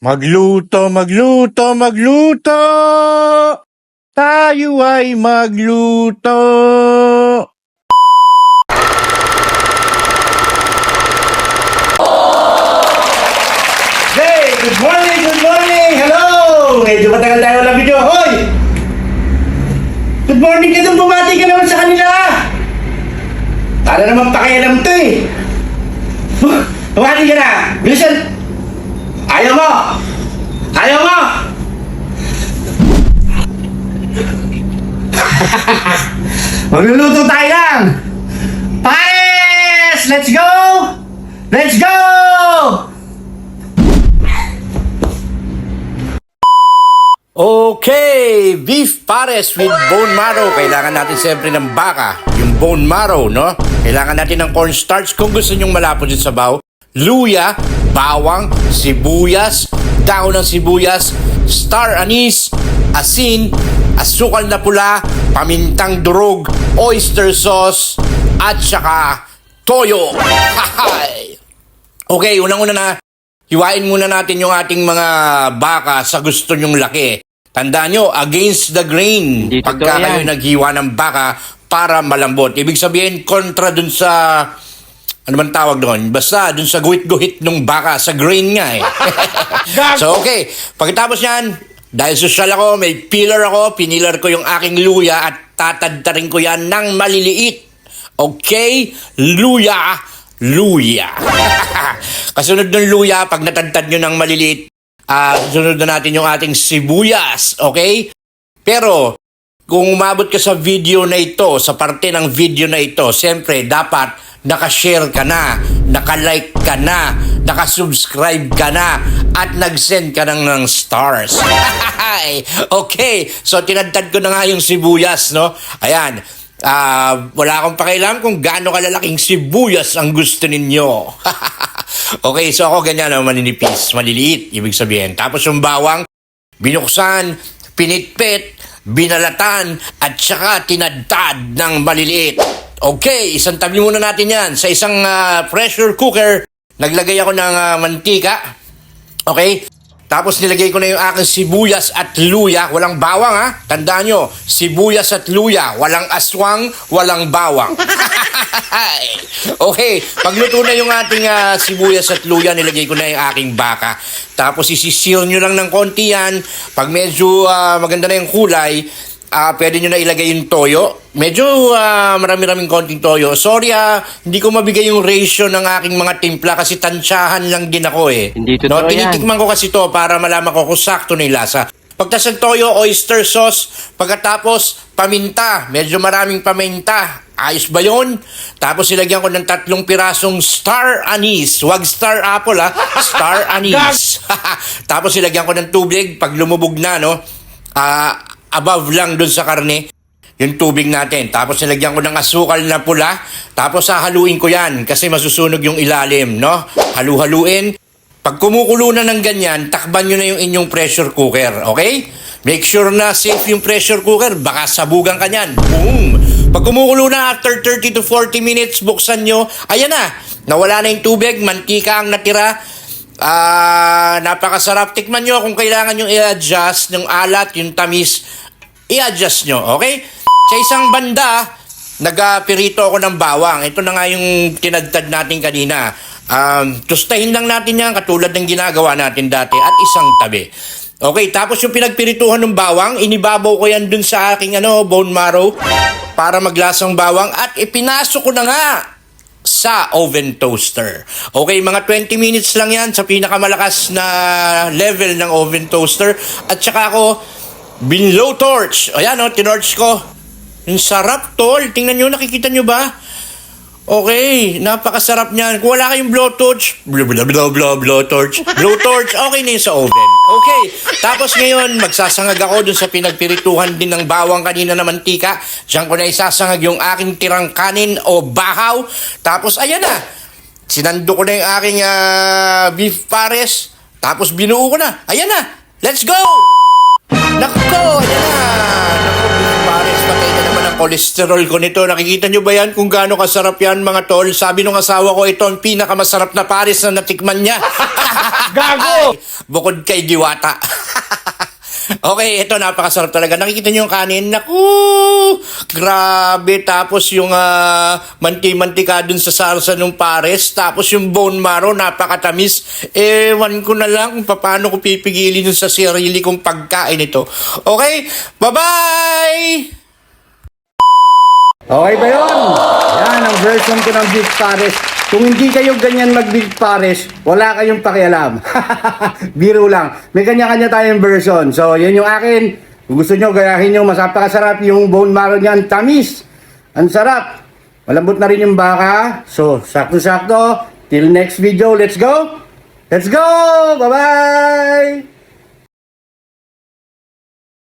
Magluto, magluto, magluto! Tayo ay magluto! Hey, good morning, good morning! Hello! Medyo matagal tayo walang video. Hoy! Good morning ka dun, bumati ka naman sa kanila! Para naman pakialam to eh! Bumati ka na! Bilisan! Ayaw mo! Ayaw mo! Magluluto tayo lang! Paes! Let's go! Let's go! Okay, beef pares with bone marrow. Kailangan natin siyempre ng baka, yung bone marrow, no? Kailangan natin ng cornstarch kung gusto nyong malapot yung sabaw. Luya, bawang, sibuyas, daon ng sibuyas, star anise, asin, asukal na pula, pamintang durog, oyster sauce, at saka toyo. Hahay! Okay, unang-una na, hiwain muna natin yung ating mga baka sa gusto nyong laki. Tandaan nyo, against the grain. Hindi totoo Pagka kayo yan. naghiwa ng baka para malambot. Ibig sabihin, kontra dun sa, ano man tawag doon? Basta dun sa guhit-guhit ng baka, sa grain nga eh. So okay, pagkatapos yan, dahil social ako, may peeler ako, pinilar ko yung aking luya at tatadtarin ko yan ng maliliit. Okay? Luya. Kasunod ng luya, pag natadtad nyo ng maliliit, sunod na natin yung ating sibuyas, okay? Pero, kung umabot ka sa video na ito, sa parte ng video na ito, siyempre, dapat nakashare ka na, nakalike ka na, nakasubscribe ka na, at nag-send ka ng stars. Okay, so tinadtad ko na nga yung sibuyas, no? Ayan. Wala akong pakialam kung gaano kalalaking sibuyas ang gusto ninyo. Okay, so ako ganyan, maninipis, maliliit, ibig sabihin. Tapos yung bawang, binuksan, pinitpit, binalatan, at saka tinadtad ng maliliit. Okay, isang tabi muna natin yan. Sa isang pressure cooker, naglagay ako ng mantika. Okay? Tapos nilagay ko na yung aking sibuyas at luya. Walang bawang ha. Tandaan nyo, sibuyas at luya. Walang aswang, walang bawang. Okay, pagluto na yung ating sibuyas at luya, nilagay ko na yung aking baka. Tapos isisil nyo lang ng konti yan. Pag medyo maganda na yung kulay, pwede nyo na ilagay yung toyo. Medyo marami-raming konting toyo. Sorry hindi ko mabigay yung ratio ng aking mga timpla kasi tansyahan lang din ako eh. Hindi totoo yan. Tinitikman ko kasi to para malaman ko kung sakto na yung lasa. Pagtas ng toyo, oyster sauce, pagkatapos paminta, medyo maraming paminta. Ayos ba yun? Tapos ilagyan ko ng 3 pirasong star anise. Wag star apple star anise. Tapos ilagyan ko ng tubig pag lumubog na, no? Above lang dun sa karne, yung tubig natin. Tapos nilagyan ko ng asukal na pula. Tapos hahaluin ko yan kasi masusunog yung ilalim, no? Halu-haluin. Pag kumukulo na ng ganyan, takban nyo na yung inyong pressure cooker, okay? Make sure na safe yung pressure cooker. Baka sabugan ka nyan. Boom! Pag kumukulo na after 30 to 40 minutes, buksan nyo. Ayan na. Nawala na yung tubig. Mantika ang natira. Napakasarap. Tikman nyo kung kailangan yung i-adjust, yung alat, yung tamis, i-adjust nyo, okay? Sa isang banda, nagpirito ako ng bawang. Ito na nga yung tinadtad natin kanina. Tustahin lang natin yan katulad ng ginagawa natin dati at isang tabi. Okay, tapos yung pinagpirituhan ng bawang, inibabaw ko yan dun sa aking bone marrow para maglasang bawang at ipinasok ko na nga sa oven toaster. Okay, mga 20 minutes lang yan sa pinakamalakas na level ng oven toaster. At saka ako, binlow torch. Ayan tinorch ko. Yung sarap, tol. Tingnan nyo, nakikita nyo ba? Okay, napakasarap niyan. Kung wala kayong blowtorch, blowtorch, okay na yun sa oven. Okay, tapos ngayon, magsasangag ako dun sa pinagpirituhan din ng bawang kanina na mantika. Diyan ko na isasangag yung aking tirang kanin o bahaw. Tapos ayan na, sinando ko na yung aking beef pares. Tapos binuo ko na. Ayan na, let's go! Nako, ayan na. Nako, beef pares, patay na naman ang ang kolesterol ko nito. Nakikita nyo ba yan kung gaano kasarap yan mga tol? Sabi nung asawa ko, ito ang pinakamasarap na pares na natikman niya. Gago! Bukod kay Diwata. Okay, ito napakasarap talaga. Nakikita niyo yung kanin. Naku, grabe. Tapos yung manti-mantika dun sa sarsa ng pares. Tapos yung bone marrow, napakatamis. Ewan ko na lang kung paano ko pipigilin yun sa sarili kong pagkain ito. Okay, bye-bye! Okay ba yun? Yan ang version ko ng beef pares. Kung hindi kayo ganyan mag-beef pares, wala kayong pakialam. Biro lang. May kanya-kanya tayong version. So, yan yung akin. Kung gusto nyo, gayahin nyo. Masapakasarap yung bone marrow niyan. Tamis. Ang sarap. Malambot na rin yung baka. So, sakto-sakto. Till next video, let's go. Let's go! Bye-bye!